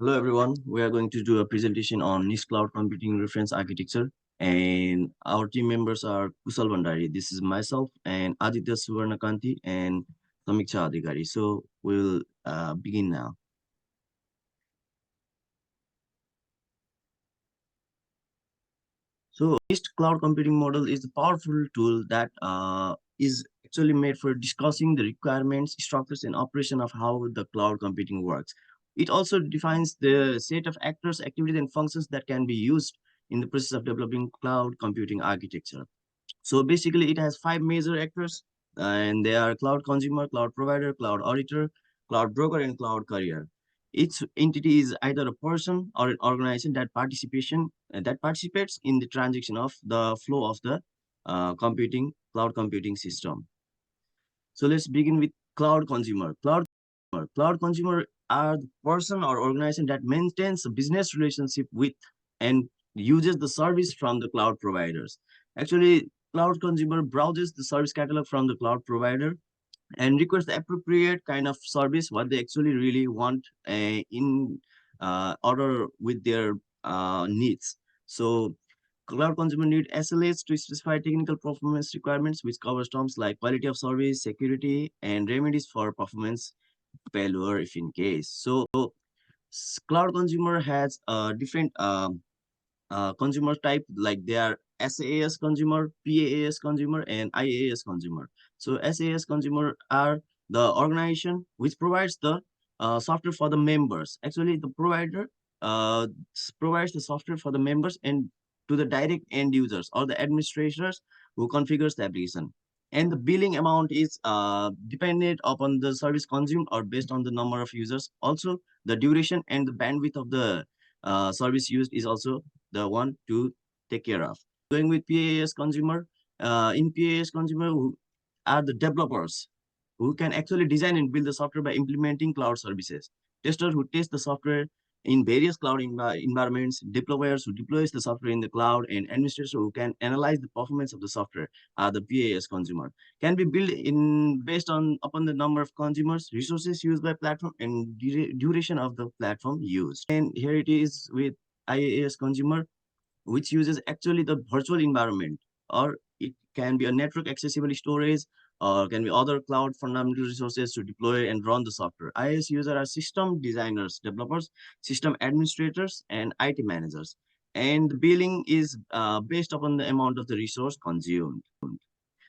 Hello everyone, we are going to do a presentation on niche cloud computing reference architecture, and our team members are Kushal Bhandari. This is myself and Aditya Suvarnakanti and Samiksha Adhikari. So we'll begin now. So niche cloud computing model is a powerful tool that is actually made for discussing the requirements, structures, and operation of how the cloud computing works. It also defines the set of actors, activities, and functions that can be used in the process of developing cloud computing architecture. So basically, it has five major actors, and they are cloud consumer, cloud provider, cloud auditor, cloud broker, and cloud carrier. Each entity is either a person or an organization that participates in the transaction of the flow of the cloud computing system. So let's begin with cloud consumer. Cloud consumer are the person or organization that maintains a business relationship with and uses the service from the cloud providers. Actually, cloud consumer browses the service catalog from the cloud provider and request the appropriate kind of service what they actually really want in order with their needs. So cloud consumer need SLAs to specify technical performance requirements, which covers terms like quality of service, security, and remedies for performance failure if in case. So cloud consumer has different consumer type, like they are SaaS consumer, PaaS consumer, and IaaS consumer. So SaaS consumer are the organization which provides the software for the members. Actually, the provider provides the software for the members and to the direct end users or the administrators who configures the application. And the billing amount is dependent upon the service consumed or based on the number of users. Also, the duration and the bandwidth of the service used is also the one to take care of. Going with PaaS consumer, in PaaS consumer who are the developers who can actually design and build the software by implementing cloud services. Testers who test the software in various cloud environments, deployers who deploys the software in the cloud, and administrators who can analyze the performance of the software are the PaaS consumer. Can be built in based on upon the number of consumers, resources used by platform, and duration of the platform used. And here it is with IaaS consumer, which uses actually the virtual environment, or it can be a network accessible storage, or can be other cloud fundamental resources to deploy and run the software. IaaS users are system designers, developers, system administrators, and IT managers. And the billing is based upon the amount of the resource consumed.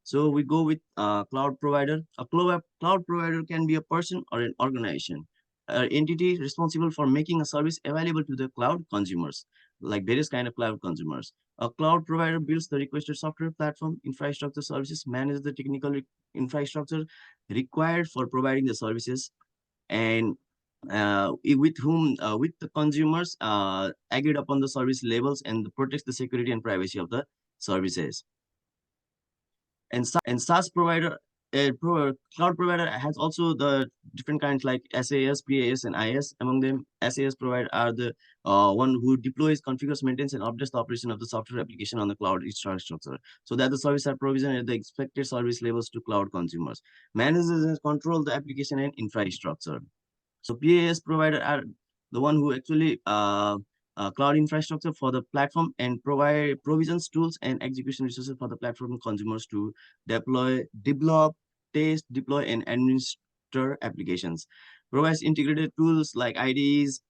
So we go with cloud provider. A cloud provider can be a person or an organization, an entity responsible for making a service available to the cloud consumers, like various kind of cloud consumers. A cloud provider builds the requested software platform, infrastructure services, manages the technical infrastructure required for providing the services, and with the consumers agreed upon the service levels and protects the security and privacy of the services. And SaaS provider, cloud provider has also the different kinds like SaaS, PaaS, and IaaS. Among them, SaaS provider are the one who deploys, configures, maintains, and updates the operation of the software application on the cloud infrastructure, so that the services are provisioned at the expected service levels to cloud consumers. Manages and control the application and infrastructure. So PaaS provider are the one who actually cloud infrastructure for the platform and provide provisions, tools, and execution resources for the platform consumers to develop, test, deploy, and administer applications. Provides integrated tools like IDEs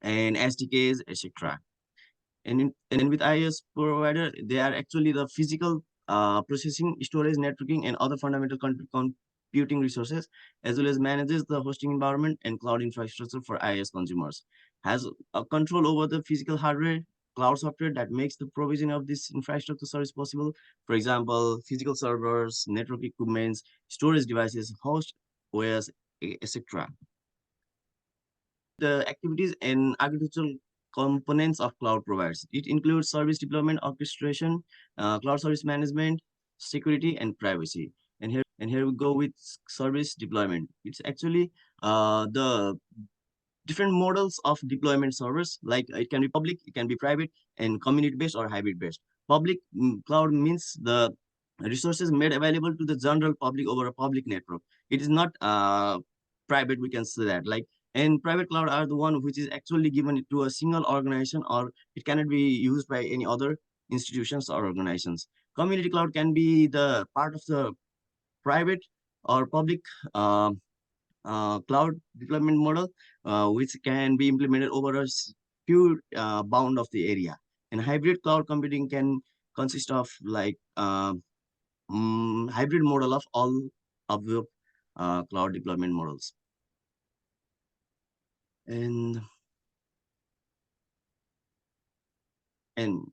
and SDKs, etc. And with IaaS provider, they are actually the physical processing, storage, networking, and other fundamental computing resources, as well as manages the hosting environment and cloud infrastructure for IaaS consumers. Has a control over the physical hardware, cloud software that makes the provision of this infrastructure service possible. For example, physical servers, network equipments, storage devices, host OS, etc. The activities and architectural components of cloud providers. It includes service deployment, orchestration, cloud service management, security, and privacy. And here we go with service deployment. It's actually the different models of deployment servers. Like it can be public, it can be private, and community-based or hybrid-based. Public cloud means the resources made available to the general public over a public network. It is not private, we can say that. Like And private cloud are the one which is actually given to a single organization, or it cannot be used by any other institutions or organizations. Community cloud can be the part of the private or public uh, cloud deployment model, which can be implemented over a few bound of the area. And hybrid cloud computing can consist of like hybrid model of all of the cloud deployment models. And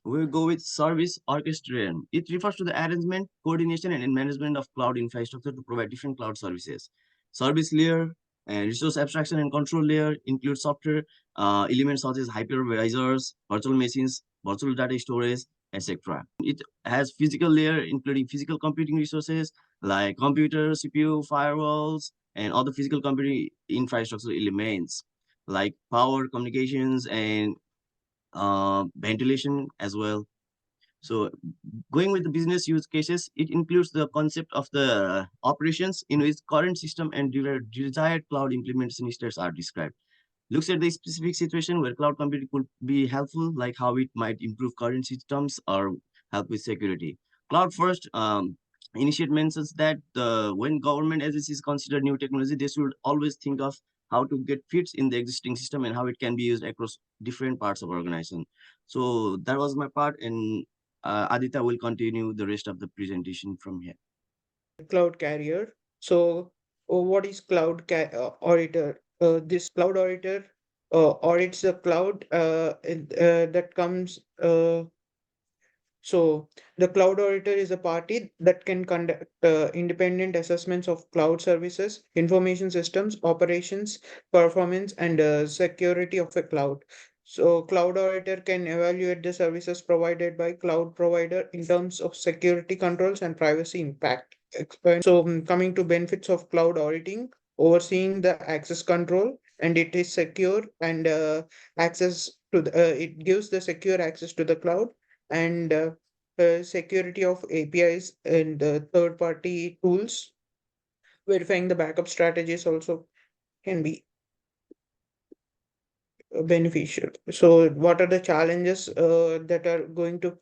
we'll go with service orchestration. It refers to the arrangement, coordination, and management of cloud infrastructure to provide different cloud services. Service layer and resource abstraction and control layer include software elements such as hypervisors, virtual machines, virtual data storage, etc. It has physical layer, including physical computing resources like computer, CPU, firewalls, and other physical computing infrastructure elements like power, communications, and ventilation as well. So going with the business use cases, it includes the concept of the operations in which current system and desired cloud implementation states are described. Looks at the specific situation where cloud computing could be helpful, like how it might improve current systems or help with security. Cloud first initiate mentions that when government agencies consider new technology, they should always think of how to get fits in the existing system and how it can be used across different parts of organization. So that was my part, and Aditya will continue the rest of the presentation from here. Cloud carrier. So, what is auditor? This cloud auditor audits the cloud that comes. So, the cloud auditor is a party that can conduct independent assessments of cloud services, information systems, operations, performance, and security of a cloud. So, cloud auditor can evaluate the services provided by cloud provider in terms of security controls and privacy impact. So, coming to benefits of cloud auditing, overseeing the access control, and it is secure and access to it gives the secure access to the cloud and security of APIs and third party tools. Verifying the backup strategies also can be beneficial. So, what are the challenges that are going to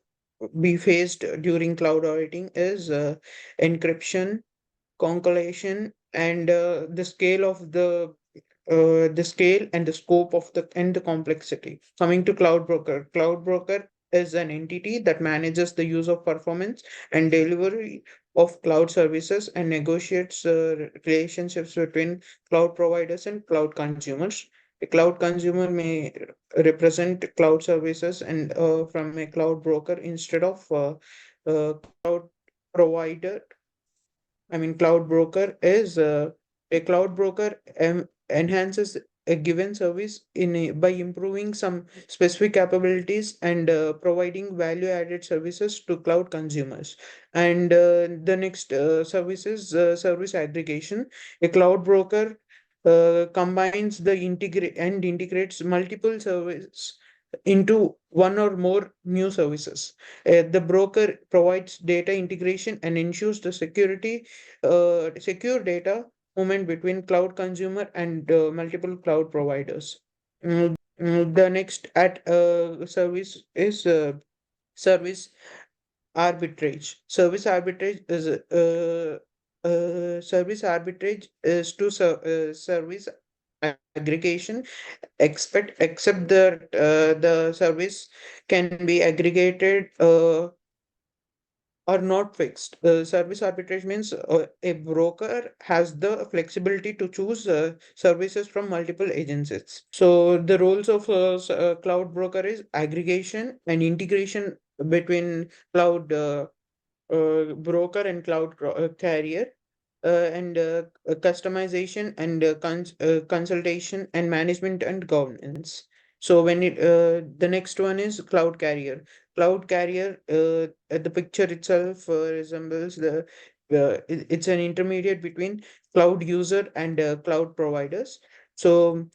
be faced during cloud auditing is encryption, concatenation, and the scale and the scope of the complexity. Coming to cloud broker is an entity that manages the use of performance and delivery of cloud services and negotiates relationships between cloud providers and cloud consumers. A cloud consumer may represent cloud services and from a cloud broker instead of cloud provider. I mean, cloud broker is a cloud broker enhances a given service by improving some specific capabilities and providing value added services to cloud consumers. And the next service is service aggregation. A cloud broker combines the integrates multiple services into one or more new services. The broker provides data integration and ensures the secure data movement between cloud consumer and multiple cloud providers. The next at service is service arbitrage. Service arbitrage is to service aggregation except that the service can be aggregated are not fixed. Service arbitrage means a broker has the flexibility to choose services from multiple agencies. So the roles of cloud broker is aggregation and integration between cloud broker and carrier, and customization and consultation and management and governance. So the next one is cloud carrier. Cloud carrier, the picture itself resembles it's an intermediate between cloud user and cloud providers. So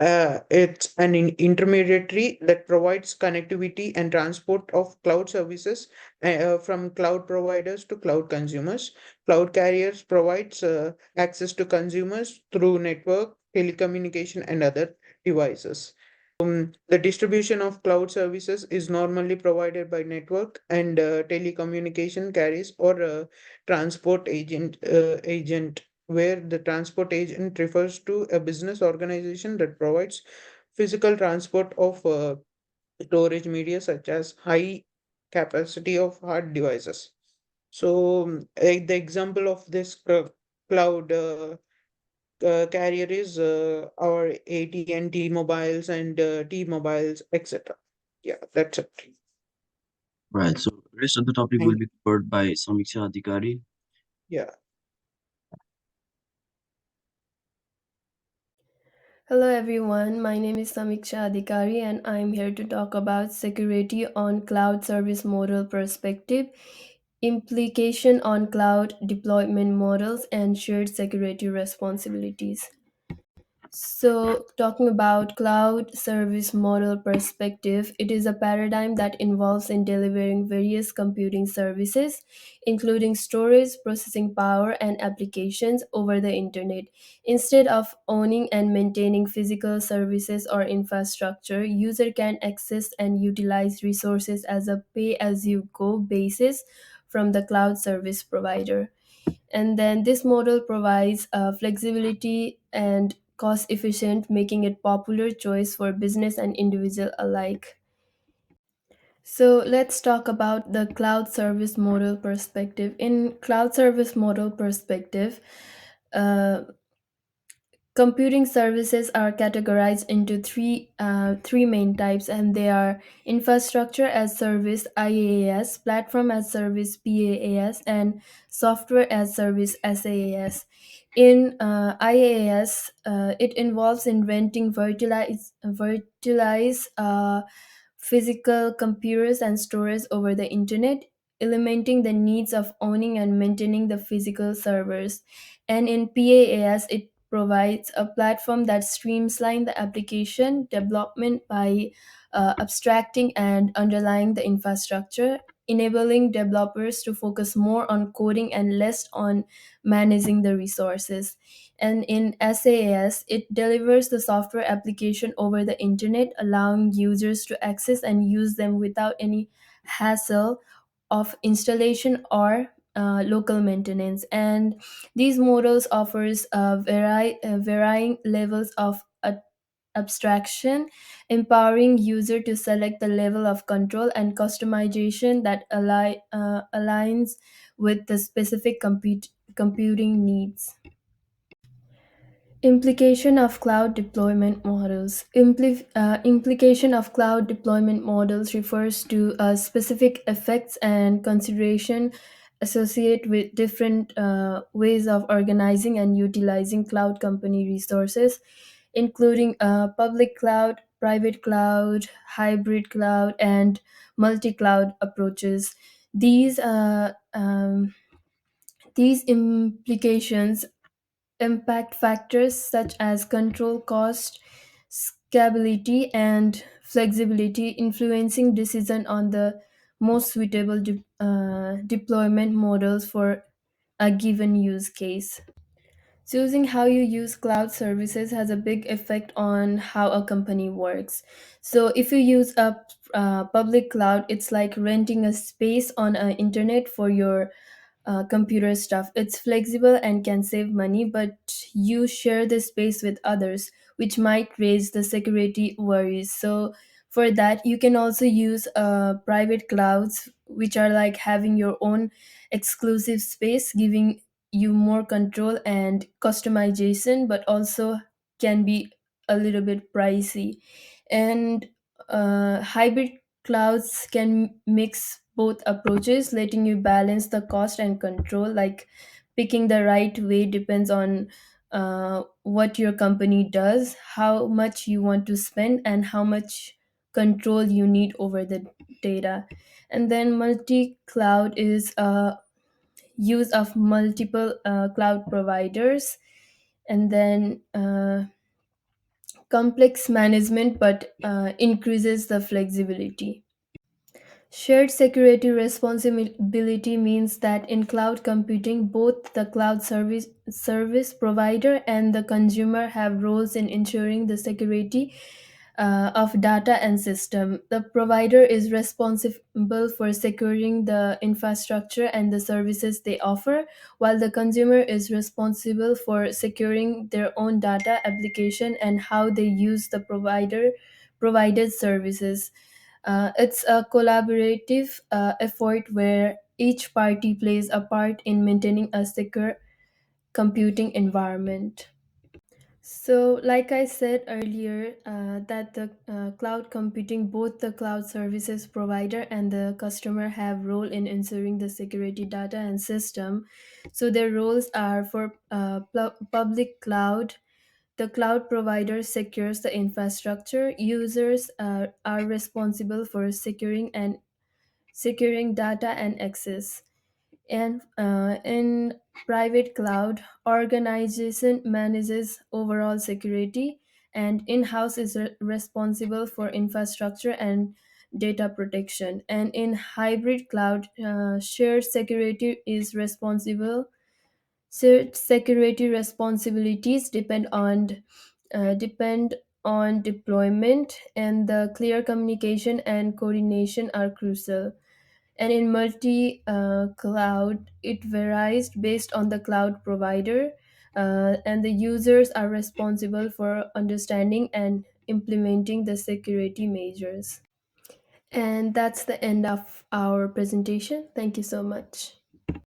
It's an intermediary that provides connectivity and transport of cloud services from cloud providers to cloud consumers. Cloud carriers provides access to consumers through network, telecommunication, and other devices. The distribution of cloud services is normally provided by network and telecommunication carriers or agent, where the transport agent refers to a business organization that provides physical transport of storage media such as high capacity of hard devices. So the example of this cloud carrier is our AT&T mobiles and T-mobiles, etc. Yeah, that's it. Right. So rest of the topic will Thank be covered by Samiksha Adhikari. yeah. Hello everyone, my name is Samiksha Adhikari and I'm here to talk about security on cloud service model perspective, implication on cloud deployment models and shared security responsibilities. So, talking about cloud service model perspective, it is a paradigm that involves in delivering various computing services, including storage, processing power, and applications over the internet. Instead of owning and maintaining physical services or infrastructure, user can access and utilize resources as a pay-as-you-go basis from the cloud service provider. And then this model provides flexibility and cost efficient, making it popular choice for business and individual alike. So let's talk about the cloud service model perspective. In cloud service model perspective, uh, computing services are categorized into three main types, and they are infrastructure as service (IaaS), platform as service (PaaS), and software as service (SaaS). In IaaS, it involves in renting virtualized physical computers and storage over the internet, eliminating the needs of owning and maintaining the physical servers. And in PaaS, it provides a platform that streamlines the application development by abstracting and underlying the infrastructure, enabling developers to focus more on coding and less on managing the resources. And in SaaS, it delivers the software application over the internet, allowing users to access and use them without any hassle of installation or local maintenance. And these models offers varying levels of abstraction, empowering user to select the level of control and customization that aligns with the specific computing needs. Implication of cloud deployment models. Implication of cloud deployment models refers to specific effects and consideration associated with different ways of organizing and utilizing cloud company resources, including public cloud, private cloud, hybrid cloud, and multi-cloud approaches. These uh, um, these implications impact factors such as control cost, scalability, and flexibility, influencing decision on the most suitable deployment models for a given use case. Choosing how you use cloud services has a big effect on how a company works. So, if you use a public cloud, it's like renting a space on the internet for your computer stuff. It's flexible and can save money, but you share the space with others, which might raise the security worries. So, for that, you can also use private clouds, which are like having your own exclusive space, giving you more control and customization, but also can be a little bit pricey. And hybrid clouds can mix both approaches, letting you balance the cost and control. Like picking the right way depends on what your company does, how much you want to spend, and how much control you need over the data. And then multi cloud is use of multiple cloud providers. And then complex management but increases the flexibility. Shared security responsibility means that in cloud computing, both the service provider and the consumer have roles in ensuring the security of data and system. The provider is responsible for securing the infrastructure and the services they offer, while the consumer is responsible for securing their own data, application, and how they use the provider provided services. It's a collaborative effort where each party plays a part in maintaining a secure computing environment. So, like I said earlier, that the cloud computing, both the cloud services provider and the customer have role in ensuring the security data and system. So their roles are for public cloud. The cloud provider secures the infrastructure. Users are responsible for securing data and access. And in private cloud, organization manages overall security, and in-house is responsible for infrastructure and data protection. And in hybrid cloud, shared security is responsible. Shared security responsibilities depend on deployment, and the clear communication and coordination are crucial. And in multi cloud, it varies based on the cloud provider, and the users are responsible for understanding and implementing the security measures. And that's the end of our presentation. Thank you so much.